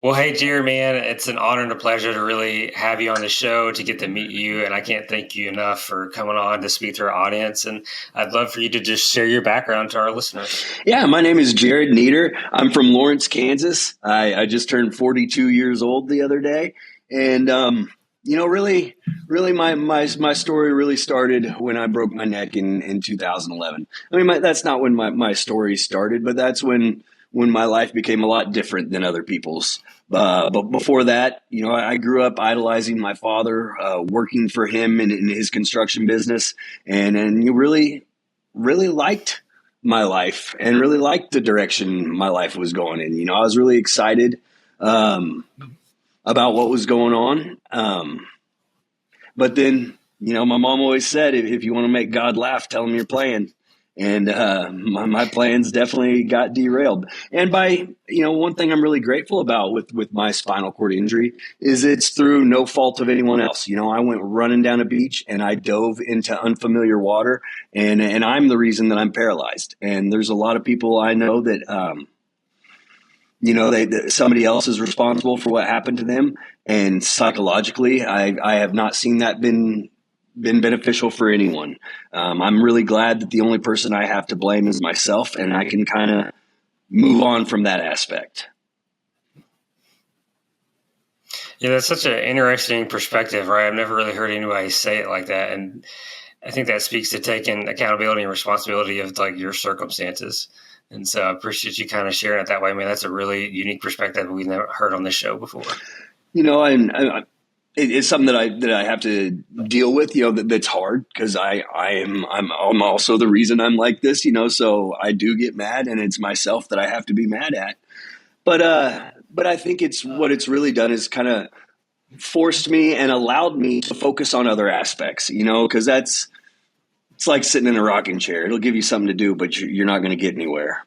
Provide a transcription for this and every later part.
Well, hey, Jerry, man, it's an honor and a pleasure to really have you on the show to get to meet you. And I can't thank you enough for coming on to speak to our audience. And I'd love for you to just share your background to our listeners. Yeah, my name is Jerod Nieder. I'm from Lawrence, Kansas. I just turned 42 years old the other day. And, really my story really started when I broke my neck in 2011. I mean, that's not when my story started, but that's when my life became a lot different than other people's. But before that, I grew up idolizing my father, working for him in his construction business, and you really liked my life and really liked the direction my life was going in. I was really excited um, about what was going on. But then, my mom always said, if you want to make God laugh, tell him you're playing. And my plans definitely got derailed. And one thing I'm really grateful about with my spinal cord injury is it's through no fault of anyone else. I went running down a beach and I dove into unfamiliar water, and I'm the reason that I'm paralyzed. And there's a lot of people I know that, that somebody else is responsible for what happened to them. And psychologically, I have not seen that been beneficial for anyone. I'm really glad that the only person I have to blame is myself, and I can kind of move on from that aspect. Yeah, that's such an interesting perspective, right? I've never really heard anybody say it like that. And I think that speaks to taking accountability and responsibility of like your circumstances. And so I appreciate you kind of sharing it that way. I mean, that's a really unique perspective we've never heard on this show before. It's something that I have to deal with. That's hard because I'm also the reason I'm like this. So I do get mad, and it's myself that I have to be mad at. But I think what it's really done is kind of forced me and allowed me to focus on other aspects. Because it's like sitting in a rocking chair. It'll give you something to do, but you're not going to get anywhere.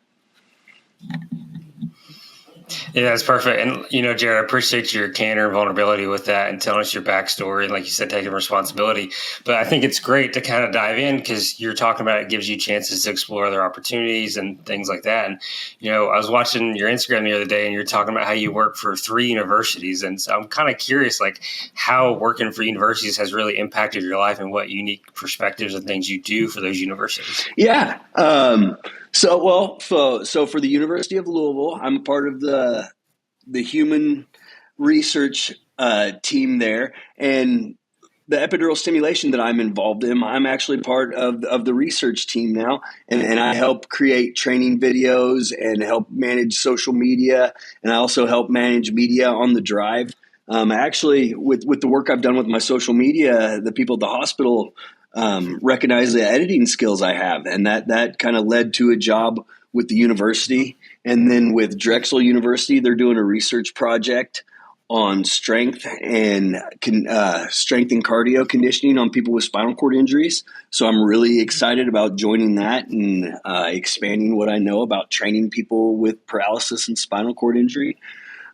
Yeah, that's perfect. And, Jared, I appreciate your candor and vulnerability with that and telling us your backstory and, like you said, taking responsibility. But I think it's great to kind of dive in because you're talking about it gives you chances to explore other opportunities and things like that. And, I was watching your Instagram the other day and you're talking about how you work for 3 universities. And so I'm kind of curious, like, how working for universities has really impacted your life and what unique perspectives and things you do for those universities. Yeah. So for the University of Louisville, I'm a part of the human research team there, and the epidural stimulation that I'm involved in, I'm actually part of the research team now, and I help create training videos and help manage social media, and I also help manage media on the drive. Actually, with the work I've done with my social media, the people at the hospital recognize the editing skills I have, and that kind of led to a job with the university. And then with Drexel University, they're doing a research project on strength and cardio conditioning on people with spinal cord injuries. So I'm really excited about joining that and expanding what I know about training people with paralysis and spinal cord injury.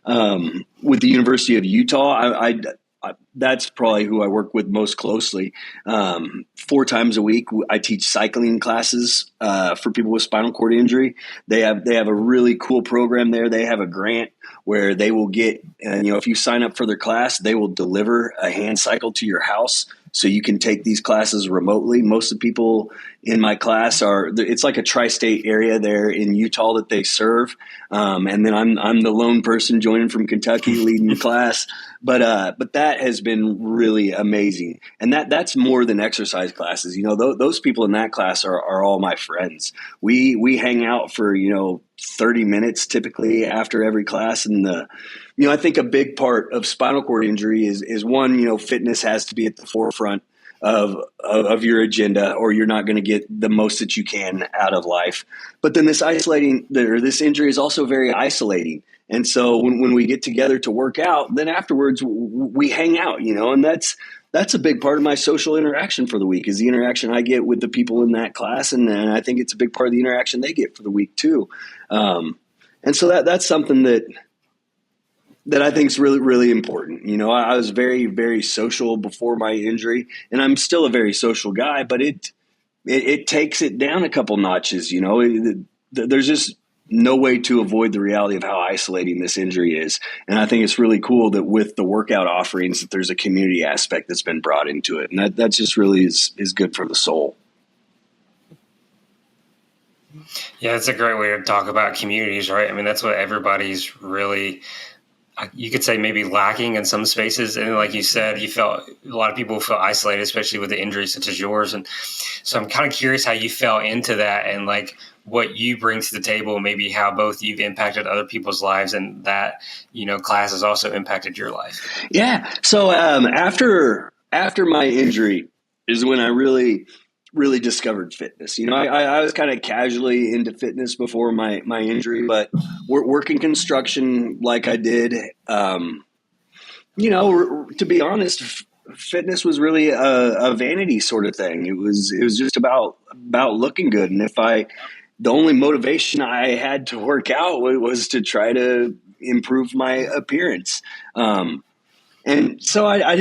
With the University of Utah, that's probably who I work with most closely. 4 times a week, I teach cycling classes for people with spinal cord injury. They have a really cool program there. They have a grant where they will get, if you sign up for their class, they will deliver a hand cycle to your house so you can take these classes remotely. Most of the people in my class it's like a tri-state area there in Utah that they serve. And then I'm the lone person joining from Kentucky leading the class. But that has been really amazing. And that's more than exercise classes. Those people in that class are all my friends. We hang out for, 30 minutes typically after every class. And I think a big part of spinal cord injury is one, fitness has to be at the forefront of your agenda, or you're not going to get the most that you can out of life. But then this injury is also very isolating. And so when we get together to work out, then afterwards we hang out, and that's a big part of my social interaction for the week is the interaction I get with the people in that class. And I think it's a big part of the interaction they get for the week too. And so that's something that I think is really, really important. I was very, very social before my injury, and I'm still a very social guy, but it takes it down a couple notches. There's just no way to avoid the reality of how isolating this injury is. And I think it's really cool that with the workout offerings that there's a community aspect that's been brought into it. And that just really is good for the soul. Yeah, it's a great way to talk about communities, right? I mean, that's what everybody's really, you could say, maybe lacking in some spaces. And like you said, you felt a lot of people feel isolated, especially with the injuries such as yours. And so I'm kind of curious how you fell into that and like what you bring to the table, maybe how both you've impacted other people's lives and that, class has also impacted your life. Yeah. So after my injury is when I really discovered fitness. I was kind of casually into fitness before my injury, but working construction like I did, to be honest, fitness was really a vanity sort of thing. It was just about looking good. And the only motivation I had to work out was to try to improve my appearance. And so I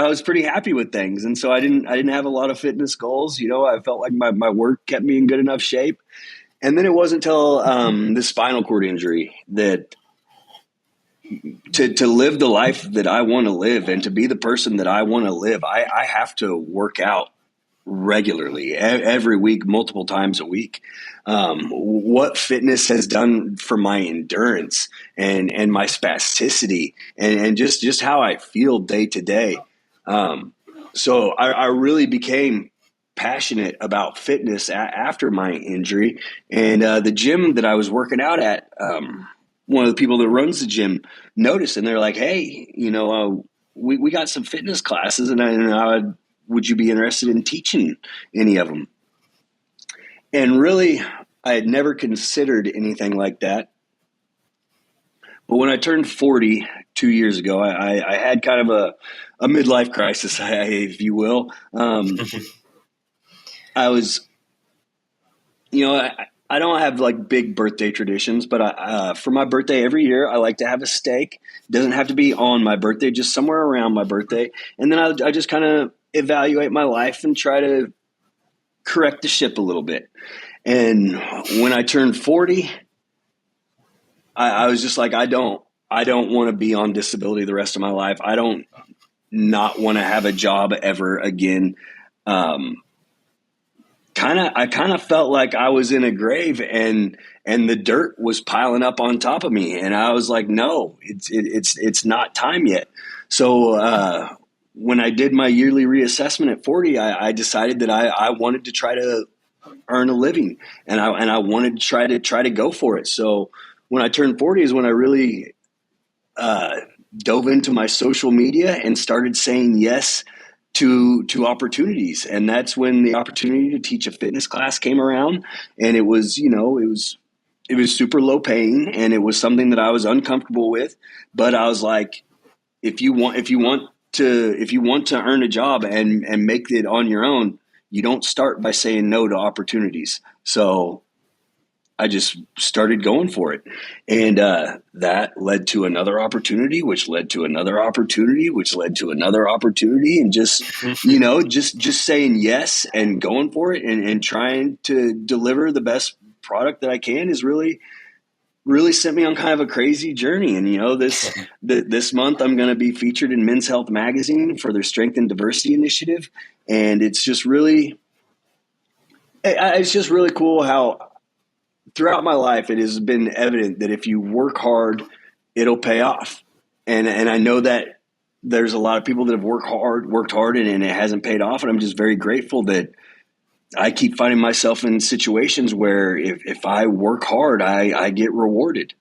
was pretty happy with things. And so I didn't have a lot of fitness goals. I felt like my work kept me in good enough shape. And then it wasn't until the spinal cord injury that to live the life that I want to live and to be the person that I want to live, I have to work out regularly, every week, multiple times a week. What fitness has done for my endurance and my spasticity and just how I feel day to day. So I really became passionate about fitness after my injury. And the gym that I was working out at, one of the people that runs the gym noticed, and they're like, "Hey, we got some fitness classes, and would you be interested in teaching any of them?" And really, I had never considered anything like that. But when I turned 40 2 years ago, I had kind of a midlife crisis, if you will. I was, I don't have like big birthday traditions, but for my birthday every year, I like to have a steak. It doesn't have to be on my birthday, just somewhere around my birthday. And then I just kind of evaluate my life and try to correct the ship a little bit. And when I turned 40, I was just like, I don't want to be on disability the rest of my life. I don't not want to have a job ever again. I kind of felt like I was in a grave and the dirt was piling up on top of me. And I was like, no, it's not time yet. So, when I did my yearly reassessment at 40, I decided that I wanted to try to earn a living and I wanted to try to go for it. So when I turned 40 is when I really, dove into my social media and started saying yes to opportunities. And that's when the opportunity to teach a fitness class came around. And it was super low paying and it was something that I was uncomfortable with. But I was like, if you want to earn a job and make it on your own, you don't start by saying no to opportunities. So I just started going for it. And that led to another opportunity, which led to another opportunity, which led to another opportunity. And just, just saying yes and going for it and trying to deliver the best product that I can is really sent me on kind of a crazy journey. And, this month I'm going to be featured in Men's Health Magazine for their Strength and Diversity Initiative. And it's just really cool how throughout my life, it has been evident that if you work hard, it'll pay off. And I know that there's a lot of people that have worked hard and it hasn't paid off. And I'm just very grateful that I keep finding myself in situations where if I work hard, I get rewarded.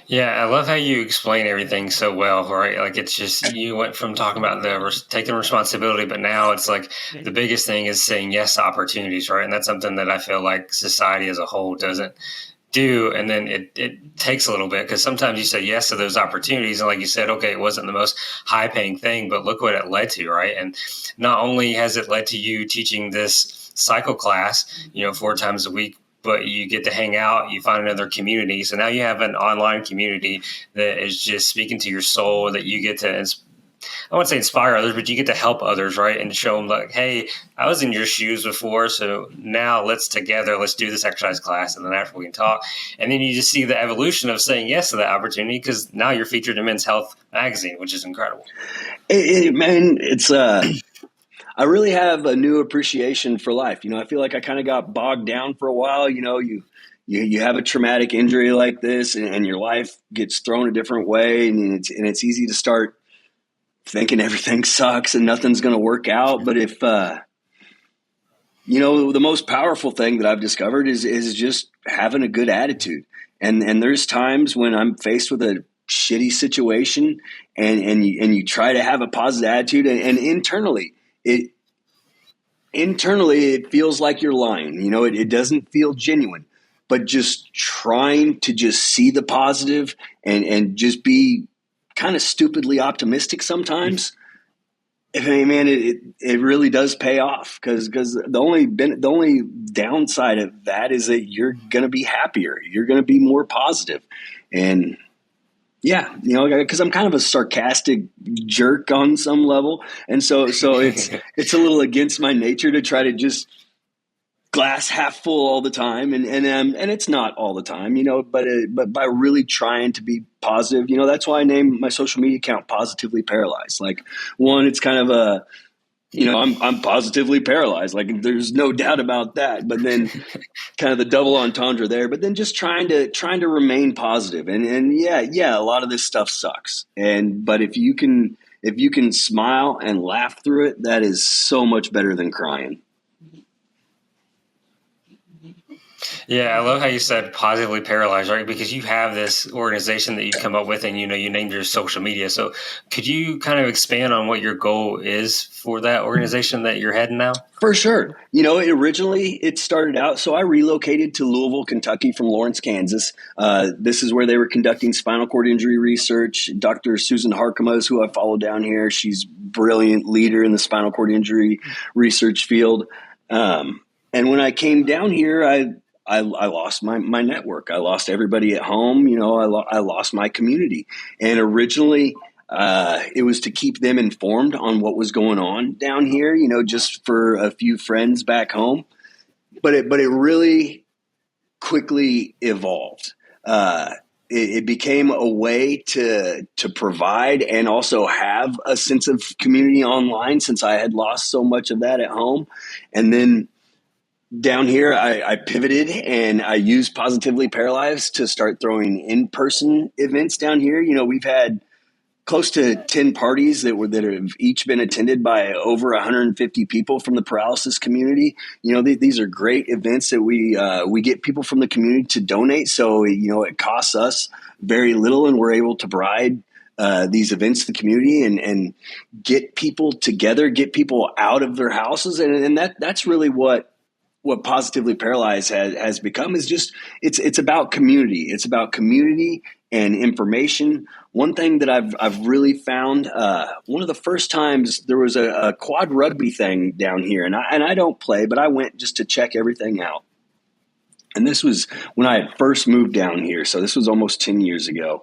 Yeah, I love how you explain everything so well, right? Like it's just, you went from talking about taking responsibility, but now it's like the biggest thing is saying yes to opportunities, right? And that's something that I feel like society as a whole doesn't do. And then it takes a little bit because sometimes you say yes to those opportunities. And like you said, okay, it wasn't the most high paying thing, but look what it led to, right? And not only has it led to you teaching this cycle class, 4 times a week, but you get to hang out, you find another community. So now you have an online community that is just speaking to your soul, that you get to I wouldn't say inspire others, but you get to help others, right? And show them like, hey, I was in your shoes before, so now let's do this exercise class, and then after we can talk. And then you just see the evolution of saying yes to that opportunity because now you're featured in Men's Health magazine, which is incredible. Man, it's I really have a new appreciation for life. I feel like I kind of got bogged down for a while. You have a traumatic injury like this, and your life gets thrown a different way, and it's easy to start thinking everything sucks and nothing's going to work out. But if the most powerful thing that I've discovered is just having a good attitude. And there's times when I'm faced with a shitty situation, and you try to have a positive attitude, and internally it feels like you're lying. It doesn't feel genuine. But just trying to just see the positive and just be kind of stupidly optimistic sometimes, man, it really does pay off, because the only downside of that is that you're going to be happier. You're going to be more positive. And yeah, because I'm kind of a sarcastic jerk on some level. And so it's a little against my nature to try to just glass half full all the time, and it's not all the time, but by really trying to be positive, that's why I named my social media account Positively Paralyzed. Like, one, it's kind of a, I'm positively paralyzed, like there's no doubt about that, but then kind of the double entendre there, but then just trying to remain positive, and yeah, a lot of this stuff sucks, but if you can smile and laugh through it, that is so much better than crying. Yeah, I love how you said Positively Paralyzed, right? Because you have this organization that you come up with, and you named your social media. So could you kind of expand on what your goal is for that organization that you're heading now? For sure. Originally it started out, so I relocated to Louisville, Kentucky from Lawrence, Kansas. This is where they were conducting spinal cord injury research. Dr. Susan Harkema is who I follow down here. She's a brilliant leader in the spinal cord injury research field. And when I came down here, I lost my network. I lost everybody at home. I lost my community. And originally, it was to keep them informed on what was going on down here, just for a few friends back home. But it really quickly evolved. It became a way to provide and also have a sense of community online, since I had lost so much of that at home. And then down here, I pivoted and I used Positively Paralyzed to start throwing in-person events down here. We've had close to 10 parties that have each been attended by over 150 people from the paralysis community. These are great events that we get people from the community to donate. So, it costs us very little, and we're able to provide these events to the community and get people together, get people out of their houses. And that's really what Positively Paralyzed has become, is just it's about community. It's about community and information. One thing that I've really found, one of the first times there was a quad rugby thing down here, and I don't play, but I went just to check everything out. And this was when I had first moved down here, so this was almost 10 years ago.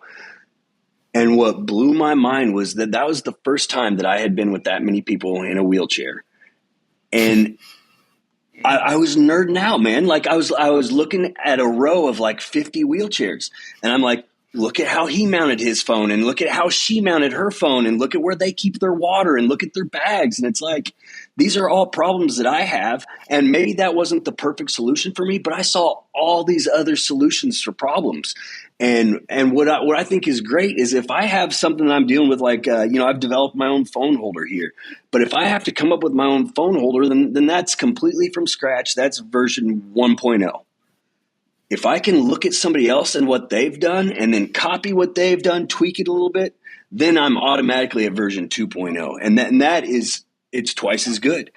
And what blew my mind was that was the first time that I had been with that many people in a wheelchair. And I was nerding out, man. Like I was looking at a row of like 50 wheelchairs, and I'm like, look at how he mounted his phone, and look at how she mounted her phone, and look at where they keep their water, and look at their bags. And it's like, these are all problems that I have, and maybe that wasn't the perfect solution for me, but I saw all these other solutions for problems. And what I think is great is if I have something I'm dealing with, like, I've developed my own phone holder here, but if I have to come up with my own phone holder, then that's completely from scratch. That's version 1.0. If I can look at somebody else and what they've done and then copy what they've done, tweak it a little bit, then I'm automatically at version 2.0. And that is, it's twice as good,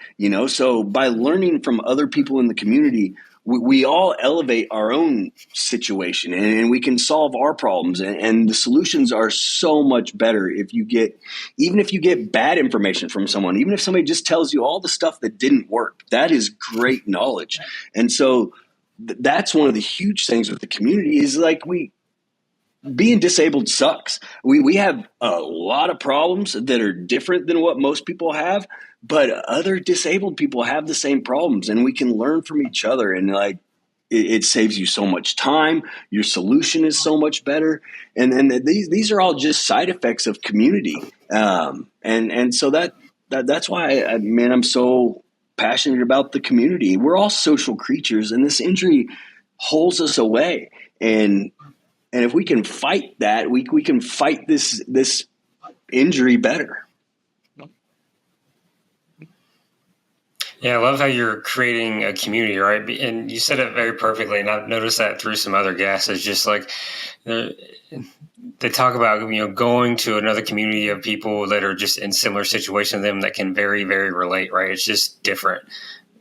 So by learning from other people in the community, we all elevate our own situation, and we can solve our problems. And the solutions are so much better even if you get bad information from someone, even if somebody just tells you all the stuff that didn't work, that is great knowledge. And so that's one of the huge things with the community is like being disabled sucks. We have a lot of problems that are different than what most people have, but other disabled people have the same problems, and we can learn from each other. And like, it saves you so much time. Your solution is so much better. And these are all just side effects of community. And so that's why I'm so passionate about the community. We're all social creatures, and this injury holds us away. And if we can fight that, we can fight this injury better. Yeah, I love how you're creating a community, right? And you said it very perfectly, and I've noticed that through some other guests. It's just like they talk about, going to another community of people that are just in similar situation to them that can very, very relate, right? It's just different.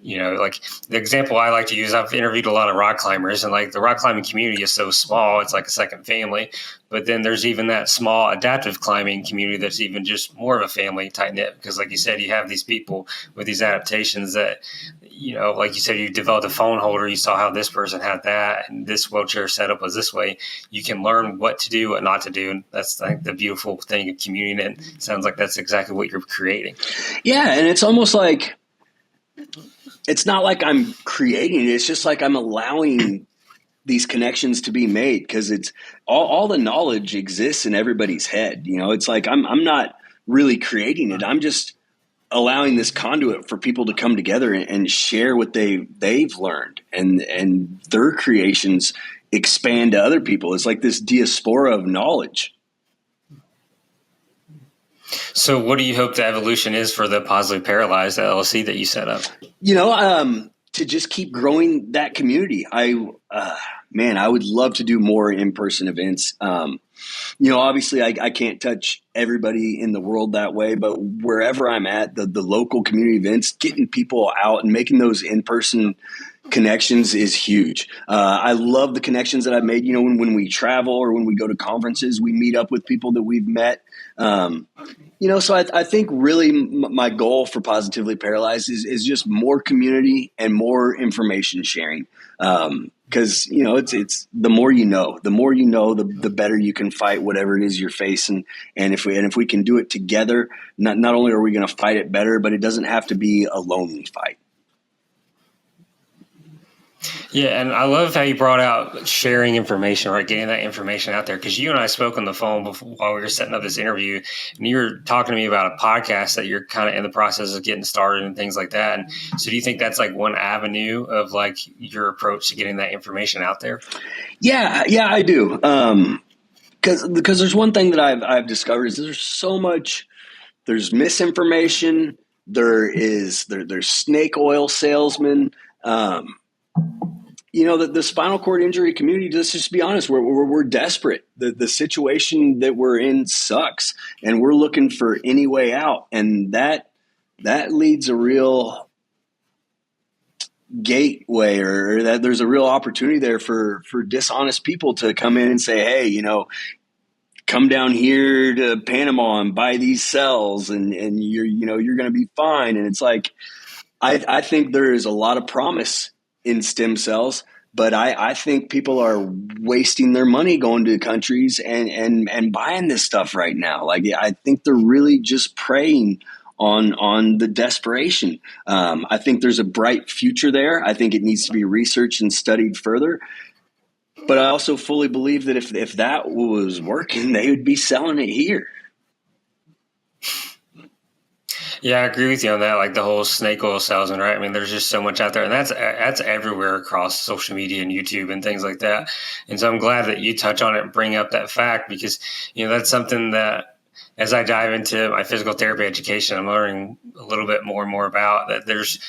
Like the example I like to use, I've interviewed a lot of rock climbers, and like the rock climbing community is so small, it's like a second family. But then there's even that small adaptive climbing community that's even just more of a family tight knit, because like you said, you have these people with these adaptations that, like you said, you developed a phone holder, you saw how this person had that, and this wheelchair setup was this way. You can learn what to do and not to do. And that's like the beautiful thing of community. And it sounds like that's exactly what you're creating. Yeah. And it's almost like, it's not like I'm creating it. It's just like I'm allowing these connections to be made, because it's all the knowledge exists in everybody's head. It's like I'm not really creating it. I'm just allowing this conduit for people to come together and share what they've learned, and their creations expand to other people. It's like this diaspora of knowledge. So what do you hope the evolution is for the Positively Paralyzed LLC that you set up? To just keep growing that community. I would love to do more in-person events. Obviously I can't touch everybody in the world that way, but wherever I'm at, the local community events, getting people out and making those in-person connections is huge. I love the connections that I've made. When we travel or when we go to conferences, we meet up with people that we've met. So I think really my goal for Positively Paralyzed is just more community and more information sharing. Because it's the more the better you can fight whatever it is you're facing. And if we can do it together, not only are we going to fight it better, but it doesn't have to be a lonely fight. Yeah, and I love how you brought out sharing information, right? Getting that information out there. Because you and I spoke on the phone while we were setting up this interview, and you were talking to me about a podcast that you're kind of in the process of getting started and things like that. And so do you think that's like one avenue of like your approach to getting that information out there? Yeah, I do. Because there's one thing that I've discovered is there's misinformation. There's snake oil salesmen. The spinal cord injury community, let's just be honest, we're desperate. The situation that we're in sucks, and we're looking for any way out. And that leads a real gateway, or that there's a real opportunity there for dishonest people to come in and say, hey, come down here to Panama and buy these cells, and you're going to be fine. And it's like, I think there is a lot of promise in stem cells, but I think people are wasting their money going to countries and buying this stuff right now. Like, I think they're really just preying on the desperation. I think there's a bright future there. I think it needs to be researched and studied further. But I also fully believe that if that was working, they would be selling it here. Yeah, I agree with you on that. Like the whole snake oil salesman, right? I mean, there's just so much out there, and that's everywhere across social media and YouTube and things like that. And so I'm glad that you touch on it and bring up that fact, because that's something that, as I dive into my physical therapy education, I'm learning a little bit more and more about that. There's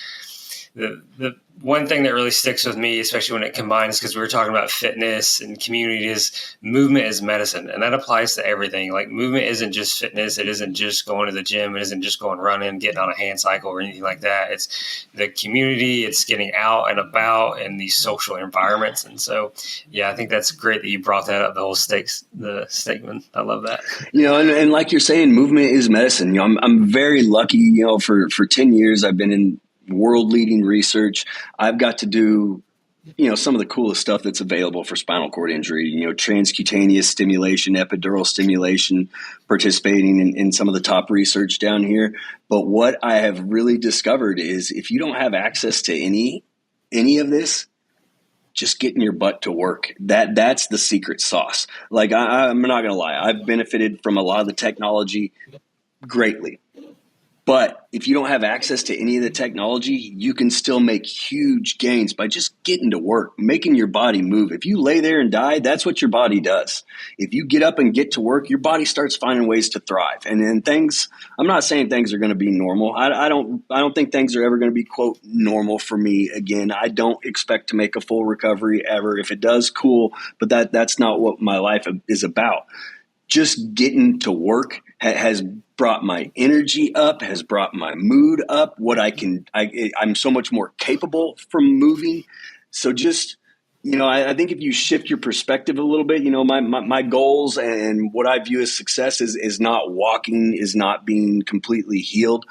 the one thing that really sticks with me, especially when it combines, because we were talking about fitness and community, is movement is medicine. And that applies to everything. Like, movement isn't just fitness. It isn't just going to the gym. It isn't just going running, getting on a hand cycle or anything like that. It's the community. It's getting out and about in these social environments. And so, yeah, I think that's great that you brought that up, the statement. I love that. And like you're saying, movement is medicine. I'm very lucky, for 10 years I've been in world leading research. I've got to do some of the coolest stuff that's available for spinal cord injury, transcutaneous stimulation, epidural stimulation, participating in some of the top research down here. But what I have really discovered is if you don't have access to any of this, just getting your butt to work. That's the secret sauce. Like I'm not going to lie. I've benefited from a lot of the technology greatly. But if you don't have access to any of the technology, you can still make huge gains by just getting to work, making your body move. If you lay there and die, that's what your body does. If you get up and get to work, your body starts finding ways to thrive. And things, I'm not saying things are going to be normal. I don't think things are ever going to be, quote, normal for me again. I don't expect to make a full recovery ever. If it does, cool. But that's not what my life is about. Just getting to work has brought my energy up, has brought my mood up. I'm so much more capable from moving. So just, I think if you shift your perspective a little bit, my goals and what I view as success is not walking, is not being completely healed,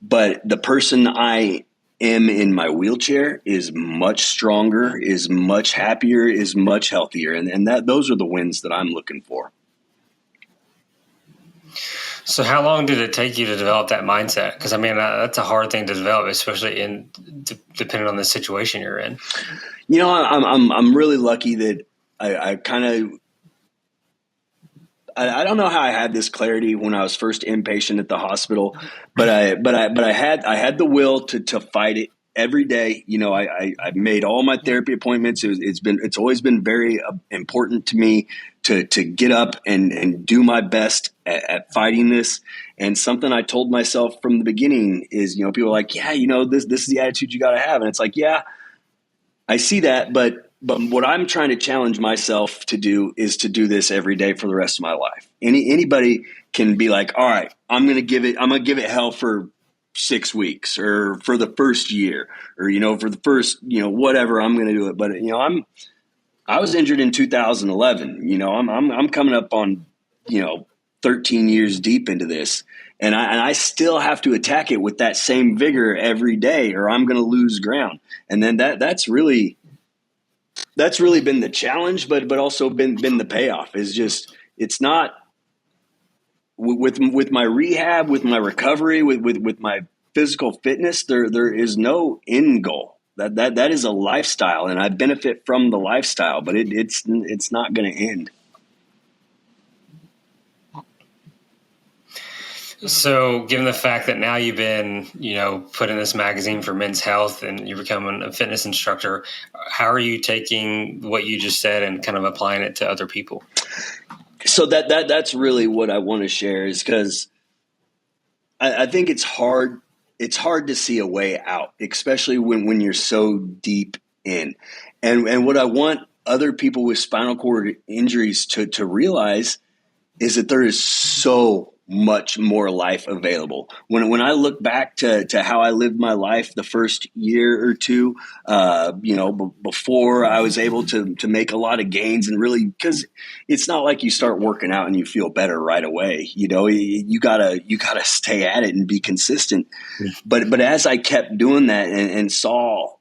but the person I am in my wheelchair is much stronger, is much happier, is much healthier. And those are the wins that I'm looking for. So how long did it take you to develop that mindset? Because that's a hard thing to develop, especially depending on the situation you're in. I'm really lucky that I don't know how I had this clarity when I was first inpatient at the hospital, but I had the will to fight it every day. I made all my therapy appointments. It's always been very important to me to get up and do my best at fighting this. And something I told myself from the beginning is, people are like, yeah, this is the attitude you got to have. And it's like, yeah, I see that. But what I'm trying to challenge myself to do is to do this every day for the rest of my life. Anybody can be like, all right, I'm going to give it hell for 6 weeks or for the first year or, for the first, whatever, I'm going to do it. But, I was injured in 2011. I'm coming up on, 13 years deep into this, and I still have to attack it with that same vigor every day, or I'm going to lose ground. And then that's really been the challenge, but also been the payoff. Is just, it's not with my rehab, with my recovery, with my physical fitness. There is no end goal. That is a lifestyle, and I benefit from the lifestyle, but it's not going to end. So given the fact that now you've been, put in this magazine for Men's Health and you're becoming a fitness instructor, how are you taking what you just said and kind of applying it to other people? So that's really what I want to share, is because I think it's hard to see a way out, especially when you're so deep in. And what I want other people with spinal cord injuries to realize is that there is so much more life available. When I look back to how I lived my life the first year or two, before I was able to make a lot of gains, and really, because it's not like you start working out and you feel better right away. You gotta stay at it and be consistent. But as I kept doing that and saw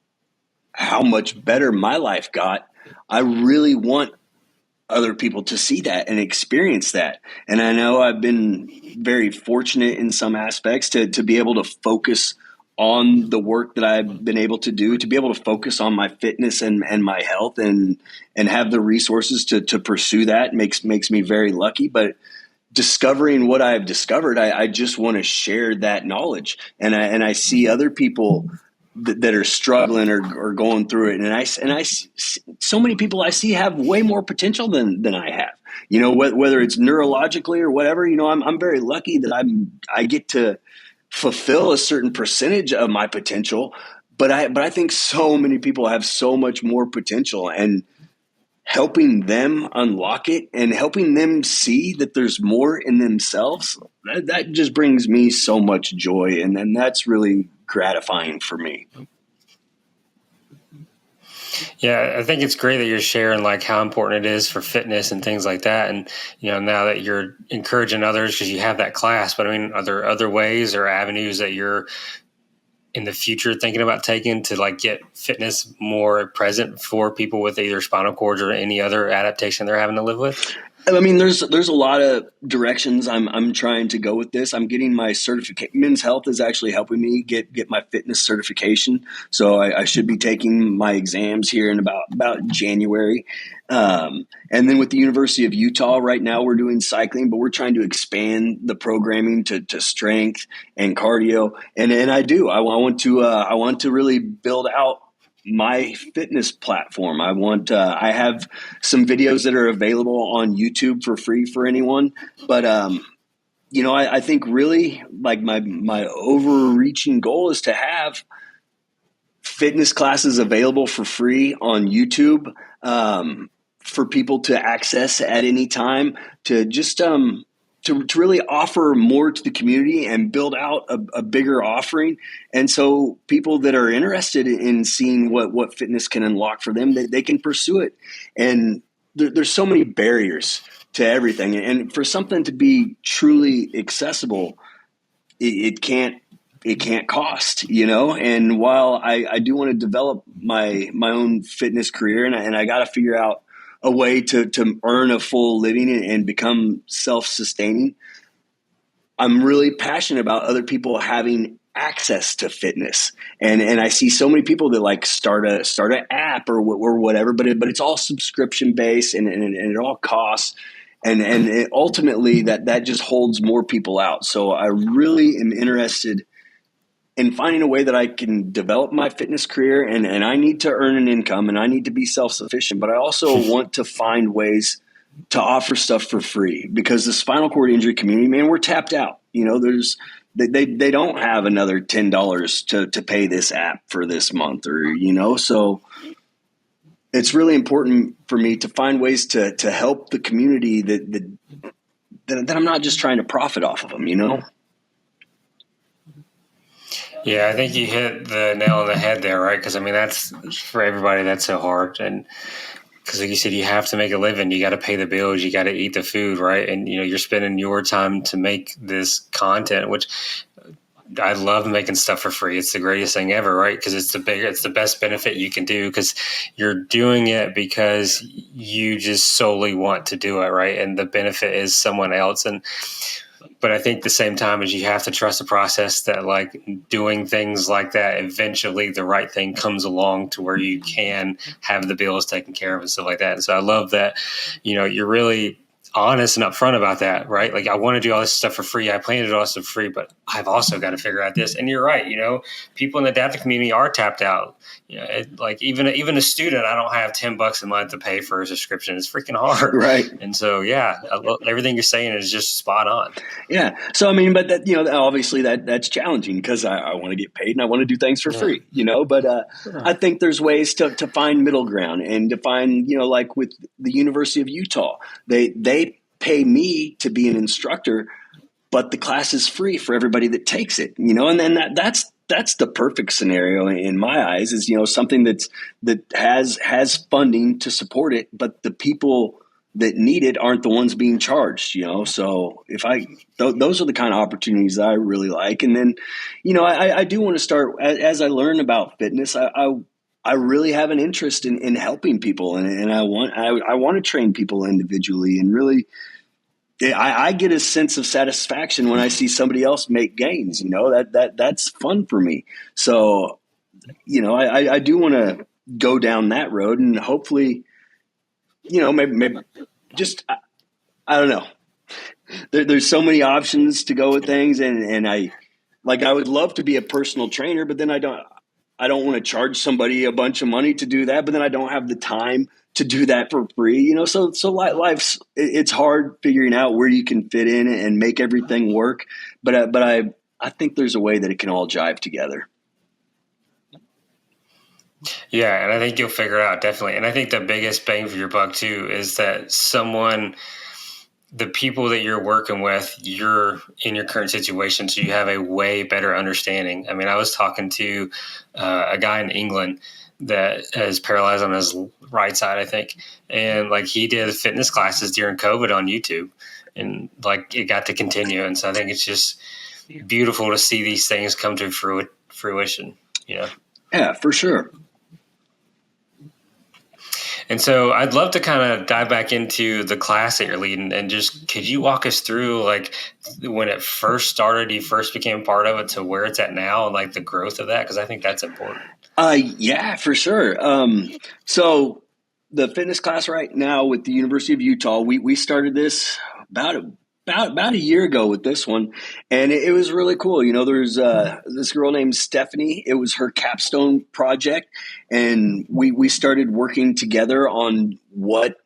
how much better my life got, I really want other people to see that and experience that. And I know I've been very fortunate in some aspects to be able to focus on the work that I've been able to do, to be able to focus on my fitness and my health and have the resources to pursue that makes me very lucky. But discovering what I've discovered, I just want to share that knowledge. And I see other people that are struggling or going through it. And I so many people I see have way more potential than I have, whether it's neurologically or whatever. I'm very lucky that I get to fulfill a certain percentage of my potential, but I think so many people have so much more potential, and helping them unlock it and helping them see that there's more in themselves, that just brings me so much joy. And then that's really gratifying for me. Yeah, I think it's great that you're sharing like how important it is for fitness and things like that. And, now that you're encouraging others because you have that class, but are there other ways or avenues that you're in the future thinking about taking to like get fitness more present for people with either spinal cords or any other adaptation they're having to live with? I mean, there's a lot of directions I'm trying to go with this. I'm getting my certification. Men's Health is actually helping me get my fitness certification. So I should be taking my exams here in about January. And then with the University of Utah right now, we're doing cycling, but we're trying to expand the programming to strength and cardio. And I want to really build out my fitness platform. I have some videos that are available on YouTube for free for anyone. But, I think really like my overreaching goal is to have fitness classes available for free on YouTube, for people to access at any time, to just, to really offer more to the community and build out a bigger offering. And so people that are interested in seeing what fitness can unlock for them, they can pursue it. And there's so many barriers to everything. And for something to be truly accessible, it can't cost, And while I do want to develop my own fitness career, and I got to figure out a way to earn a full living and become self-sustaining, I'm really passionate about other people having access to fitness. And I see so many people that like start an app or whatever, but it's all subscription based and it all costs. And ultimately that just holds more people out. So I really am interested in finding a way that I can develop my fitness career, and I need to earn an income and I need to be self-sufficient, but I also want to find ways to offer stuff for free, because the spinal cord injury community, man, we're tapped out. They don't have another $10 to pay this app for this month, or, so it's really important for me to find ways to help the community that I'm not just trying to profit off of them, Yeah, I think you hit the nail on the head there, right? Because, I mean, that's for everybody, that's so hard. And because, like you said, you have to make a living. You got to pay the bills. You got to eat the food, right? And, you're spending your time to make this content, which I love making stuff for free. It's the greatest thing ever, right? Because it's the best benefit you can do, because you're doing it because you just solely want to do it, right? And the benefit is someone else. But I think at the same time as you have to trust the process, that like doing things like that, eventually the right thing comes along to where you can have the bills taken care of and stuff like that. And so I love that, you're really honest and upfront about that, right? Like, I want to do all this stuff for free. I plan to do all this stuff for free, but I've also got to figure out this. And you're right. People in the adaptive community are tapped out. Like even a student, I don't have $10 a month to pay for a subscription. It's freaking hard. Right. And so, yeah, everything you're saying is just spot on. Yeah. So, I mean, but that, obviously that's challenging, because I want to get paid and I want to do things for free, but I think there's ways to find middle ground, and to find, like with the University of Utah, they pay me to be an instructor, but the class is free for everybody that takes it, and then that's the perfect scenario in my eyes, is, something that has funding to support it, but the people that need it aren't the ones being charged, so those are the kind of opportunities that I really like. And then, I do want to start, as I learn about fitness, I really have an interest in helping people, and I want to train people individually, and really, I get a sense of satisfaction when I see somebody else make gains. That's fun for me. So, I do want to go down that road, and hopefully, maybe just, I don't know. There's so many options to go with things, and I would love to be a personal trainer, but then I don't want to charge somebody a bunch of money to do that, but then I don't have the time to do that for free, so life's, it's hard figuring out where you can fit in and make everything work. But I think there's a way that it can all jive together. Yeah. And I think you'll figure it out, definitely. And I think the biggest bang for your buck too, is that the people that you're working with, you're in your current situation, so you have a way better understanding. I mean, I was talking to a guy in England that is paralyzed on his right side, I think. And like, he did fitness classes during COVID on YouTube, and like, it got to continue. And so I think it's just beautiful to see these things come to fruition, Yeah, for sure. And so I'd love to kind of dive back into the class that you're leading, and just could you walk us through like when it first started, you first became part of it, to where it's at now, and like the growth of that? Because I think that's important. Yeah, for sure. So the fitness class right now with the University of Utah, we started this about a year ago with this one, and it was really cool. There's this girl named Stephanie. It was her capstone project, and we started working together on what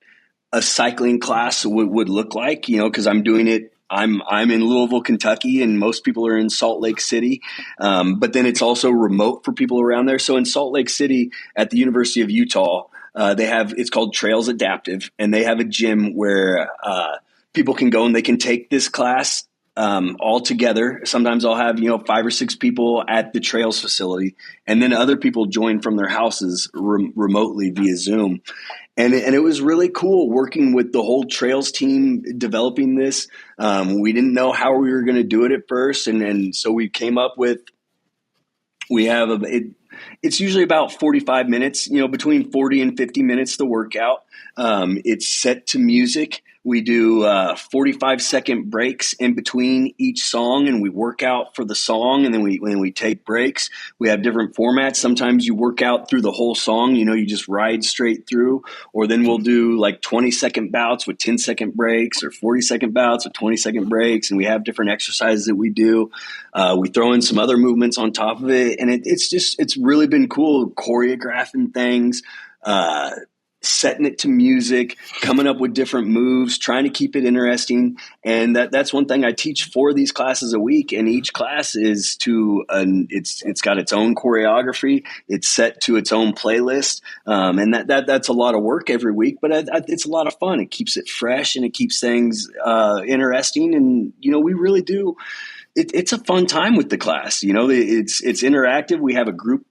a cycling class would look like. Because I'm doing it. I'm in Louisville, Kentucky, and most people are in Salt Lake City. But then it's also remote for people around there. So in Salt Lake City at the University of Utah, it's called Trails Adaptive, and they have a gym where people can go and they can take this class all together. Sometimes I'll have 5 or 6 people at the Trails facility, and then other people join from their houses remotely via Zoom. And it was really cool working with the whole Trails team developing this. We didn't know how we were going to do it at first, and so we came up with it's usually about 45 minutes, between 40 and 50 minutes to workout. It's set to music. We do 45-second breaks in between each song, and we work out for the song, and then we take breaks. We have different formats. Sometimes you work out through the whole song, you just ride straight through, or then we'll do like 20-second bouts with 10-second breaks, or 40-second bouts with 20-second breaks, and we have different exercises that we do. We throw in some other movements on top of it, and it's really been cool choreographing things, setting it to music, coming up with different moves, trying to keep it interesting. And that's one thing. I teach 4 of these classes a week, and each class is it's got its own choreography. It's set to its own playlist. And that's a lot of work every week, but it's a lot of fun. It keeps it fresh, and it keeps things interesting. And, we really do. It's a fun time with the class. It's interactive. We have a group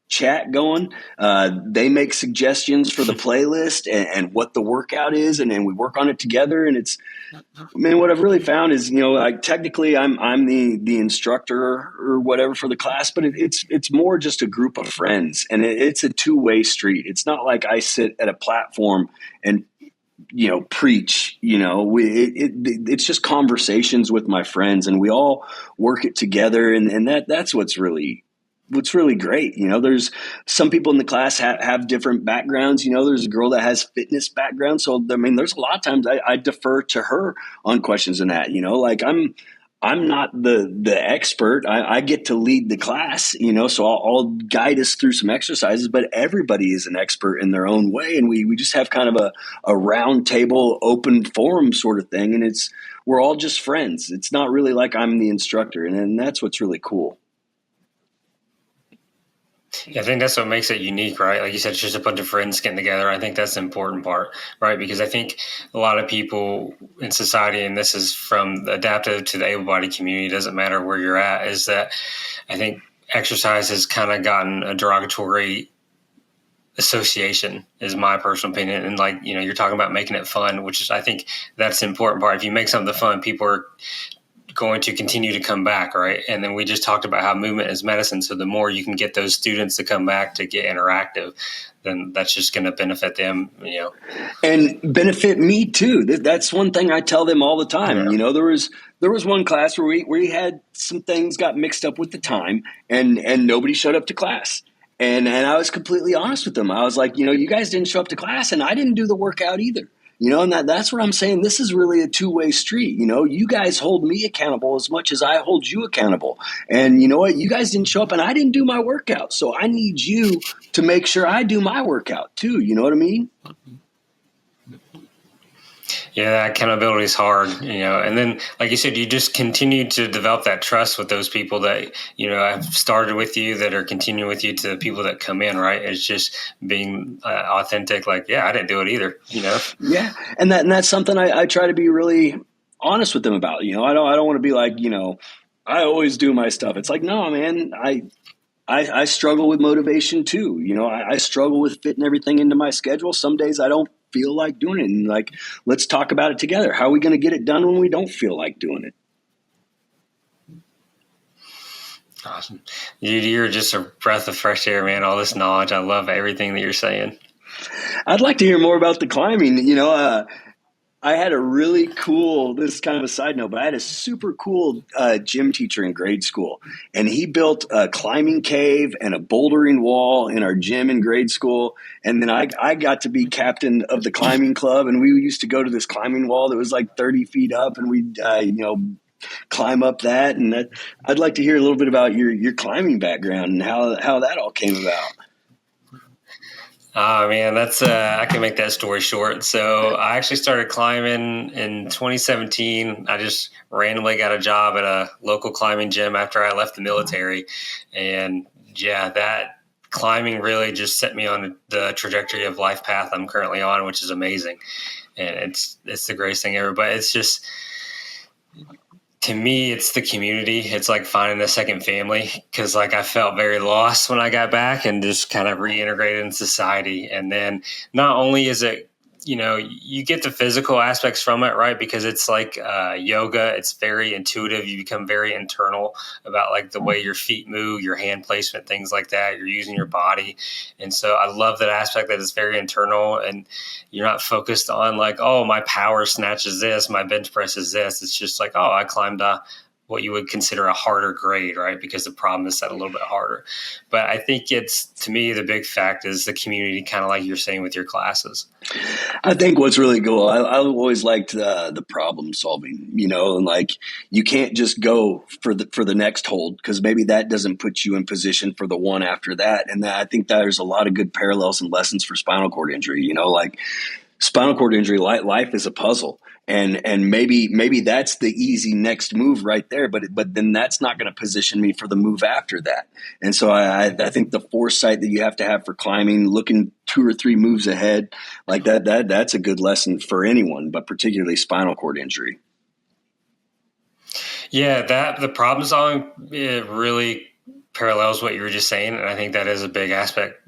chat going. They make suggestions for the playlist and what the workout is, and then we work on it together. And what I've really found is, like technically I'm the instructor or whatever for the class, but it's more just a group of friends, and it's a two-way street. It's not like I sit at a platform and preach. It's just conversations with my friends, and we all work it together, and that's what's really great. There's some people in the class have different backgrounds. There's a girl that has fitness background. So, there's a lot of times I defer to her on questions and that, like I'm not the expert. I get to lead the class, so I'll guide us through some exercises, but everybody is an expert in their own way. And we just have kind of a round table, open forum sort of thing. And we're all just friends. It's not really like I'm the instructor. And that's what's really cool. Yeah, I think that's what makes it unique, right? Like you said, it's just a bunch of friends getting together. I think that's the important part, right? Because I think a lot of people in society, and this is from the adaptive to the able-bodied community, doesn't matter where you're at, is that I think exercise has kind of gotten a derogatory association, is my personal opinion. And like, you're talking about making it fun, which is, I think that's the important part. If you make something fun, people are going to continue to come back, right? And then we just talked about how movement is medicine. So the more you can get those students to come back to get interactive, then that's just going to benefit them, and benefit me too. That's one thing I tell them all the time. Yeah. There was one class where we had some things got mixed up with the time, and nobody showed up to class. And I was completely honest with them. I was like, you guys didn't show up to class, and I didn't do the workout either. And that's what I'm saying. This is really a two-way street. You guys hold me accountable as much as I hold you accountable. And you know what? You guys didn't show up, and I didn't do my workout. So I need you to make sure I do my workout too. You know what I mean? Yeah, that accountability is hard, and then, like you said, you just continue to develop that trust with those people that, have started with you, that are continuing with you, to the people that come in, right? It's just being authentic. Like, yeah, I didn't do it either, Yeah. And that's something I try to be really honest with them about. I don't want to be like, I always do my stuff. It's like, no, man, I struggle with motivation too. I struggle with fitting everything into my schedule. Some days I don't feel like doing it. And like, let's talk about it together. How are we going to get it done when we don't feel like doing it? Awesome. You're just a breath of fresh air, man. All this knowledge. I love everything that you're saying. I'd like to hear more about the climbing. I had a really cool, this is kind of a side note, but I had a super cool gym teacher in grade school. And he built a climbing cave and a bouldering wall in our gym in grade school. And then I got to be captain of the climbing club. And we used to go to this climbing wall that was like 30 feet up. And we'd, climb up that. And I'd like to hear a little bit about your climbing background and how that all came about. Oh man, that's I can make that story short. So I actually started climbing in 2017. I just randomly got a job at a local climbing gym after I left the military, and yeah, that climbing really just set me on the trajectory of life path I'm currently on, which is amazing, and it's the greatest thing ever. But it's just, to me, it's the community. It's like finding a second family, because like I felt very lost when I got back and just kind of reintegrated in society. And then not only is it, you get the physical aspects from it, right? Because it's like yoga. It's very intuitive. You become very internal about like the way your feet move, your hand placement, things like that. You're using your body. And so I love that aspect, that it's very internal, and you're not focused on like, oh, my power snatch is this, my bench press is this. It's just like, oh, I climbed what you would consider a harder grade, right? Because the problem is set a little bit harder. But I think to me, the big fact is the community, kind of like you're saying with your classes. I think what's really cool, I always liked the problem solving, and like you can't just go for the next hold, because maybe that doesn't put you in position for the one after that. And I think there's a lot of good parallels and lessons for spinal cord injury. Like spinal cord injury, life is a puzzle. And maybe that's the easy next move right there, but then that's not going to position me for the move after that. And so I think the foresight that you have to have for climbing, looking 2 or 3 moves ahead, like that's a good lesson for anyone, but particularly spinal cord injury. Yeah, the problem solving, it really parallels what you were just saying, and I think that is a big aspect.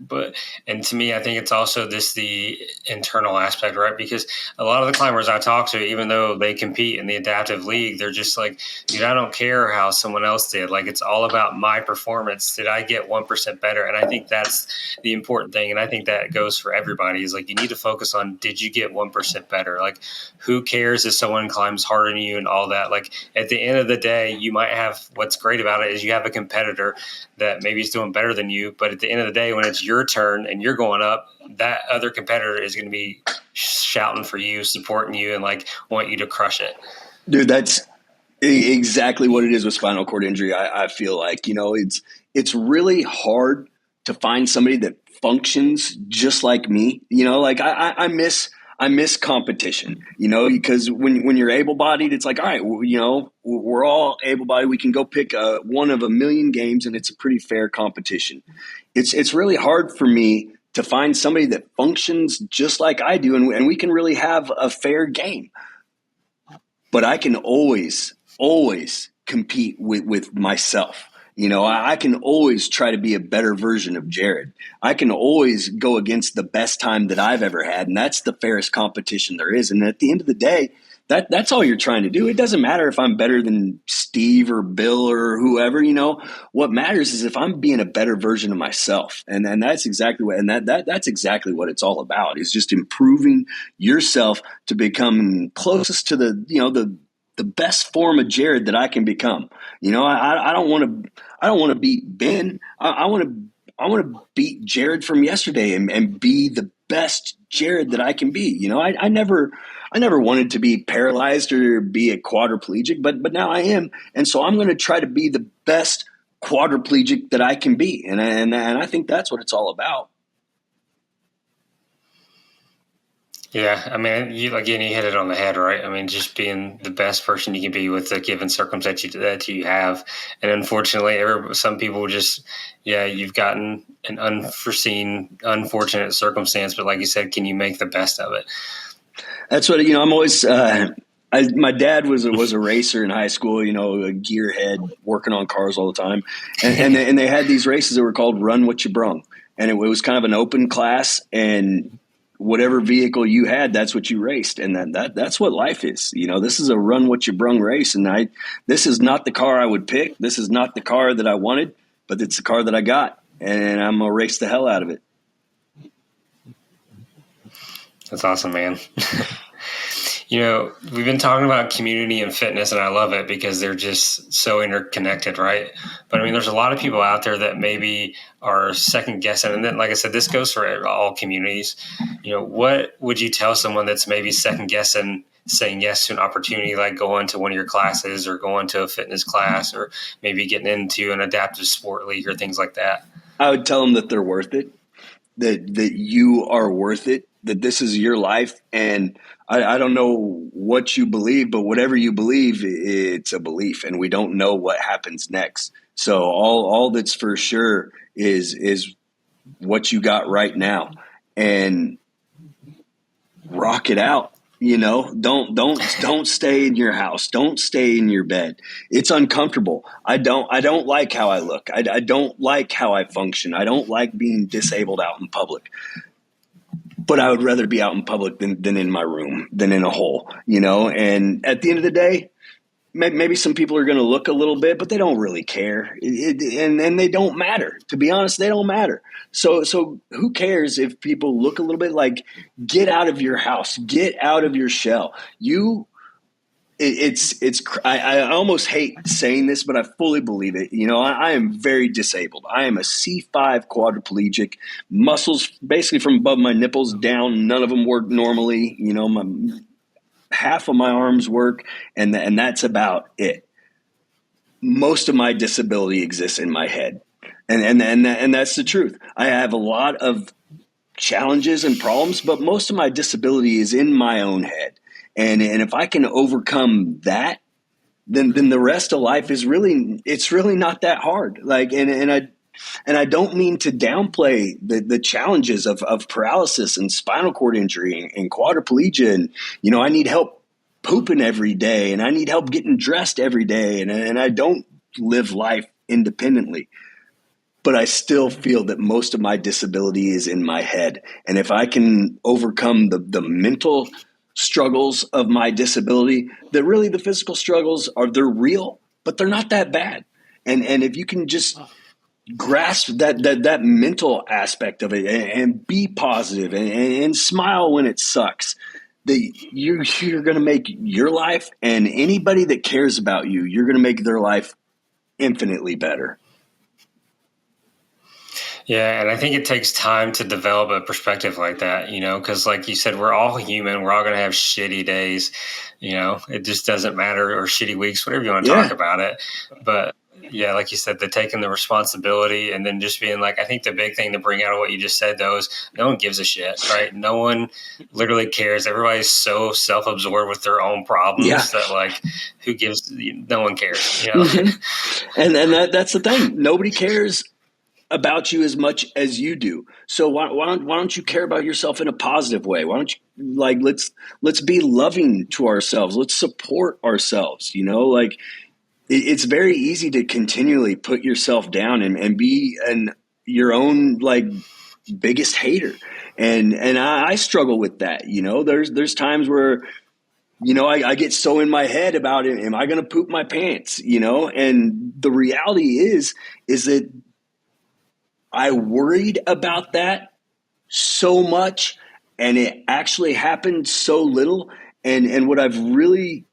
And to me, I think it's also the internal aspect, right? Because a lot of the climbers I talk to, even though they compete in the adaptive league, they're just like, dude, I don't care how someone else did. Like, it's all about my performance. Did I get 1% better? And I think that's the important thing. And I think that goes for everybody, is like, you need to focus on, did you get 1% better? Like, who cares if someone climbs harder than you and all that? Like, at the end of the day, you might have, what's great about it is you have a competitor that maybe is doing better than you, but at the end of the day, when it's your turn and you're going up, that other competitor is going to be shouting for you, supporting you, and like want you to crush it. Dude, that's exactly what it is with spinal cord injury. I feel like, it's really hard to find somebody that functions just like me. Like I miss competition, because when you're able-bodied, it's like, all right, we're all able-bodied. We can go pick one of a million games, and it's a pretty fair competition. It's really hard for me to find somebody that functions just like I do, and we can really have a fair game. But I can always compete with myself. I can always try to be a better version of Jerod. I can always go against the best time that I've ever had, and that's the fairest competition there is. And at the end of the day, that's all you're trying to do. It doesn't matter if I'm better than Steve or Bill or whoever. What matters is if I'm being a better version of myself, and that's exactly what. And that's exactly what it's all about. Is just improving yourself to become closest to the best form of Jerod that I can become. I don't want to beat Ben. I want to beat Jerod from yesterday and be the best Jerod that I can be. I never wanted to be paralyzed or be a quadriplegic, but now I am. And so I'm going to try to be the best quadriplegic that I can be. And I think that's what it's all about. Yeah, I mean, you hit it on the head, right? I mean, just being the best person you can be with the given circumstance that you have. And unfortunately, some people just, you've gotten an unforeseen, unfortunate circumstance, but like you said, can you make the best of it? That's what, I'm always, my dad was a racer in high school, a gearhead, working on cars all the time. And they had these races that were called Run What You Brung. And it was kind of an open class, and whatever vehicle you had, that's what you raced. And that's what life is. You know, this is a run what you brung race. And this is not the car I would pick. This is not the car that I wanted, but it's the car that I got. And I'm going to race the hell out of it. That's awesome, man. You know, we've been talking about community and fitness, and I love it because they're just so interconnected, right? But I mean, there's a lot of people out there that maybe are second guessing. And then, like I said, this goes for all communities. You know, what would you tell someone that's maybe second guessing saying yes to an opportunity like going to one of your classes or going to a fitness class or maybe getting into an adaptive sport league or things like that? I would tell them that they're worth it, that you are worth it, that this is your life. And I don't know what you believe, but whatever you believe, it's a belief, and we don't know what happens next. So all that's for sure is what you got right now, and rock it out. You know, don't stay in your house. Don't stay in your bed. It's uncomfortable. I don't like how I look. I don't like how I function. I don't like being disabled out in public. But I would rather be out in public than in my room, than in a hole, you know? And at the end of the day, maybe some people are going to look a little bit, but they don't really care. And they don't matter. To be honest, they don't matter. So who cares if people look a little bit? Like, get out of your house, get out of your shell. I almost hate saying this, but I fully believe it. You know, I am very disabled. I am a C5 quadriplegic, muscles basically from above my nipples down. None of them work normally. You know, half of my arms work, and that's about it. Most of my disability exists in my head. And that's the truth. I have a lot of challenges and problems, but most of my disability is in my own head. And if I can overcome that, then the rest of life is really not that hard. Like, and I don't mean to downplay the challenges of paralysis and spinal cord injury and quadriplegia. And, you know, I need help pooping every day, and I need help getting dressed every day. And I don't live life independently, but I still feel that most of my disability is in my head. And if I can overcome the mental struggles of my disability, that really the physical struggles they're real, but they're not that bad. And if you can just grasp that mental aspect of it and be positive and smile when it sucks, that you're going to make your life, and anybody that cares about you, you're going to make their life infinitely better. Yeah, and I think it takes time to develop a perspective like that, you know, because like you said, we're all human. We're all going to have shitty days, you know, it just doesn't matter, or shitty weeks, whatever you want to talk about it. But yeah, like you said, the taking the responsibility and then just being like, I think the big thing to bring out of what you just said, though, is no one gives a shit, right? No one literally cares. Everybody's so self-absorbed with their own problems that like, who gives, no one cares, you know? And that's the thing. Nobody cares about you as much as you do. So why don't you care about yourself in a positive way? Why don't you, like, let's be loving to ourselves. Let's support ourselves. You know, like, it's very easy to continually put yourself down and be your own like biggest hater. And I struggle with that. You know, there's times where, you know, I get so in my head about it. Am I going to poop my pants? You know, and the reality is that I worried about that so much, and it actually happened so little. And what I've really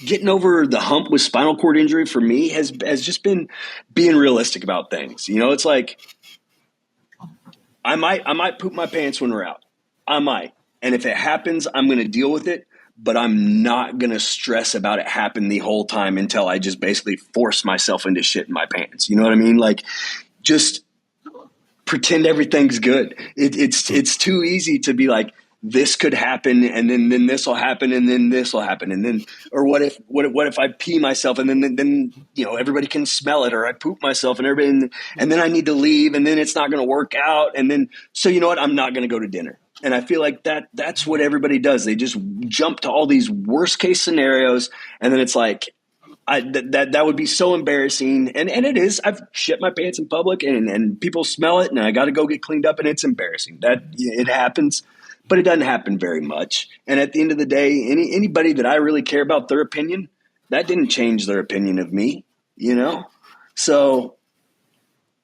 getting over the hump with spinal cord injury for me has just been being realistic about things. You know, it's like I might poop my pants when we're out. I might. And if it happens, I'm going to deal with it, but I'm not going to stress about it happen the whole time until I just basically force myself into shit in my pants. You know what I mean? Like, just pretend everything's good. It's too easy to be like, this could happen, and then this will happen, and then this will happen, and then, or what if I pee myself, and then you know, everybody can smell it, or I poop myself, and everybody, and then I need to leave, and then it's not going to work out, and then, so you know what, I'm not going to go to dinner. And I feel like that's what everybody does. They just jump to all these worst case scenarios, and then it's like, that would be so embarrassing. And it is. I've shit my pants in public and people smell it and I got to go get cleaned up and it's embarrassing. That it happens, but it doesn't happen very much. And at the end of the day, anybody that I really care about their opinion, that didn't change their opinion of me, you know? So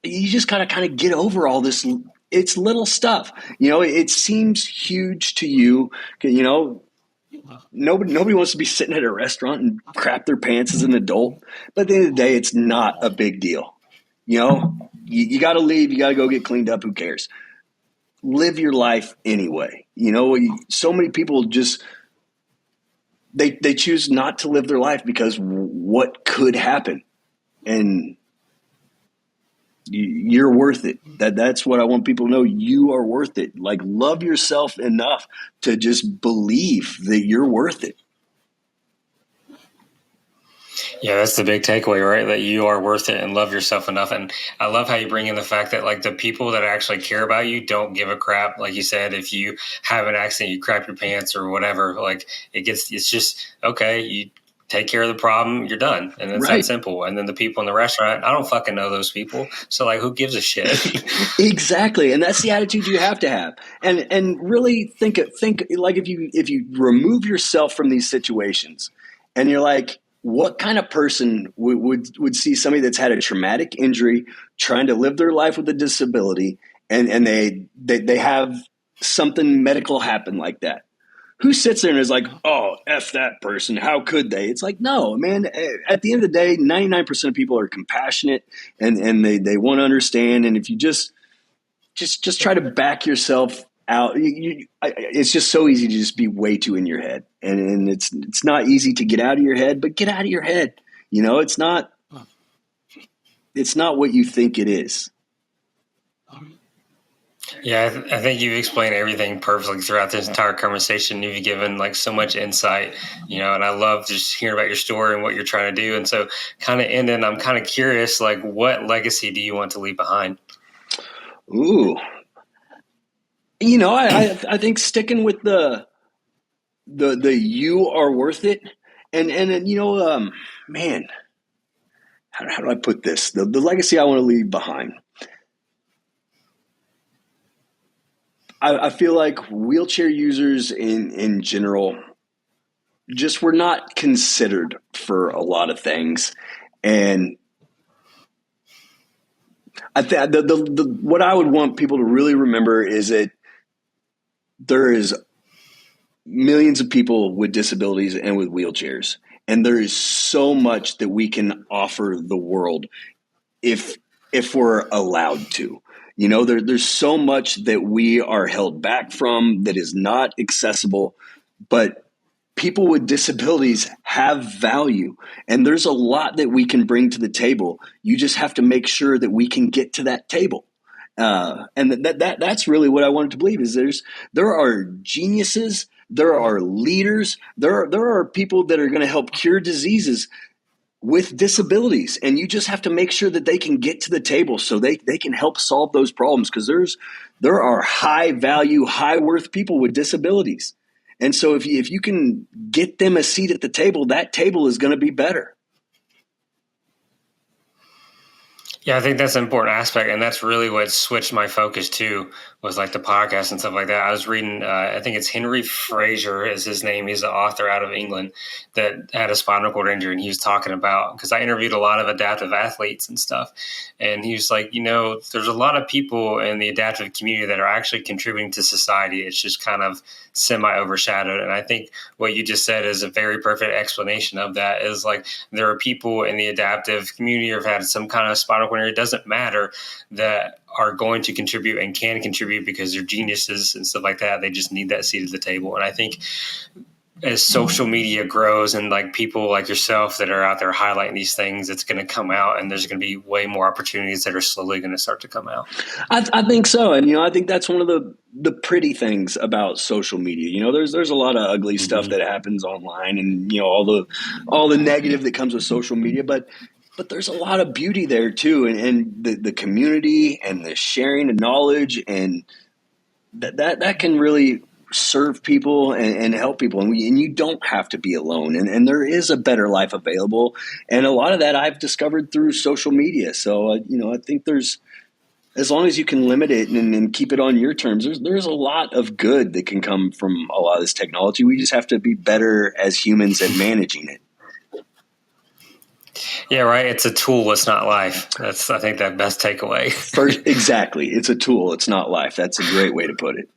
you just gotta kind of get over all this. It's little stuff, you know, it seems huge to you, you know. Nobody wants to be sitting at a restaurant and crap their pants as an adult. But at the end of the day, it's not a big deal. You know, you got to leave. You got to go get cleaned up. Who cares? Live your life anyway. You know, so many people just they choose not to live their life because what could happen, and you're worth it. That's what I want people to know. You are worth it. Like, love yourself enough to just believe that you're worth it. Yeah, that's the big takeaway, right? That you are worth it and love yourself enough. And I love how you bring in the fact that like the people that actually care about you don't give a crap. Like you said, if you have an accident, you crap your pants or whatever, like it's just, okay, you take care of the problem, you're done. And it's Right. that simple. And then the people in the restaurant, I don't fucking know those people. So like, who gives a shit? Exactly. And that's the attitude you have to have. And really think like if you remove yourself from these situations and you're like, what kind of person would see somebody that's had a traumatic injury trying to live their life with a disability and they have something medical happen like that? Who sits there and is like, oh, F that person, how could they? It's like, no, man, at the end of the day, 99% of people are compassionate and they want to understand. And if you just try to back yourself out, it's just so easy to just be way too in your head. And it's not easy to get out of your head, but get out of your head. You know, it's not what you think it is. Yeah, I think you've explained everything perfectly throughout this entire conversation. You've given like so much insight, you know, and I love just hearing about your story and what you're trying to do. And so kind of ending, I'm kind of curious, like what legacy do you want to leave behind? Ooh, you know, I think sticking with the you are worth it. And you know, man, how do I put this? The legacy I want to leave behind. I feel like wheelchair users in general just were not considered for a lot of things. And I think what I would want people to really remember is that there is millions of people with disabilities and with wheelchairs. And there is so much that we can offer the world if we're allowed to. You know, there's so much that we are held back from that is not accessible, but people with disabilities have value and there's a lot that we can bring to the table. You just have to make sure that we can get to that table. And that's really what I wanted to believe is there are geniuses, there are leaders, there are people that are going to help cure diseases with disabilities, and you just have to make sure that they can get to the table so they can help solve those problems because there are high value, high worth people with disabilities. And so if you can get them a seat at the table, that table is going to be better. Yeah, I think that's an important aspect, and that's really what switched my focus to was like the podcast and stuff like that. I was reading, I think it's Henry Fraser is his name. He's an author out of England that had a spinal cord injury, and he was talking about because I interviewed a lot of adaptive athletes and stuff, and he was like, you know, there's a lot of people in the adaptive community that are actually contributing to society. It's just kind of semi overshadowed, and I think what you just said is a very perfect explanation of that. Is like there are people in the adaptive community who have had some kind of spinal cord injury. It doesn't matter that are going to contribute and can contribute because they're geniuses and stuff like that. They just need that seat at the table. And I think as social media grows and like people like yourself that are out there highlighting these things, it's going to come out and there's going to be way more opportunities that are slowly going to start to come out. I think so. And, you know, I think that's one of the pretty things about social media. You know, there's a lot of ugly stuff that happens online and, you know, all the negative that comes with social media, but there's a lot of beauty there too. And the community and the sharing of knowledge and that can really serve people and help people. And you don't have to be alone. And there is a better life available. And a lot of that I've discovered through social media. So, I think as long as you can limit it and keep it on your terms, there's a lot of good that can come from a lot of this technology. We just have to be better as humans at managing it. Yeah, right. It's a tool. It's not life. That's, I think, that best takeaway. Exactly. It's a tool. It's not life. That's a great way to put it.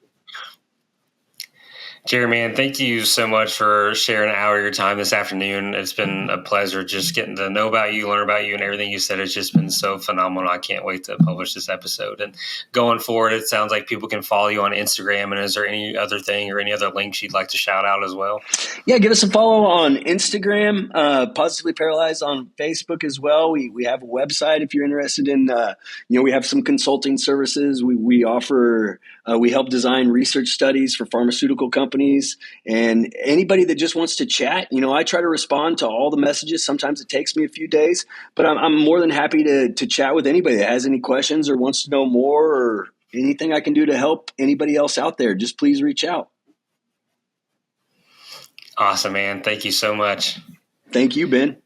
Jerry, man, thank you so much for sharing an hour of your time this afternoon. It's been a pleasure just getting to know about you, learn about you, and everything you said has just been so phenomenal. I can't wait to publish this episode. And going forward, it sounds like people can follow you on Instagram. And is there any other thing or any other links you'd like to shout out as well? Yeah, give us a follow on Instagram, Positively Paralyzed on Facebook as well. We have a website if you're interested in, we have some consulting services. We offer, we help design research studies for pharmaceutical companies. And anybody that just wants to chat, I try to respond to all the messages. Sometimes it takes me a few days, but I'm more than happy to chat with anybody that has any questions or wants to know more or anything I can do to help anybody else out there. Just please reach out. Awesome, man. Thank you so much. Thank you, Ben.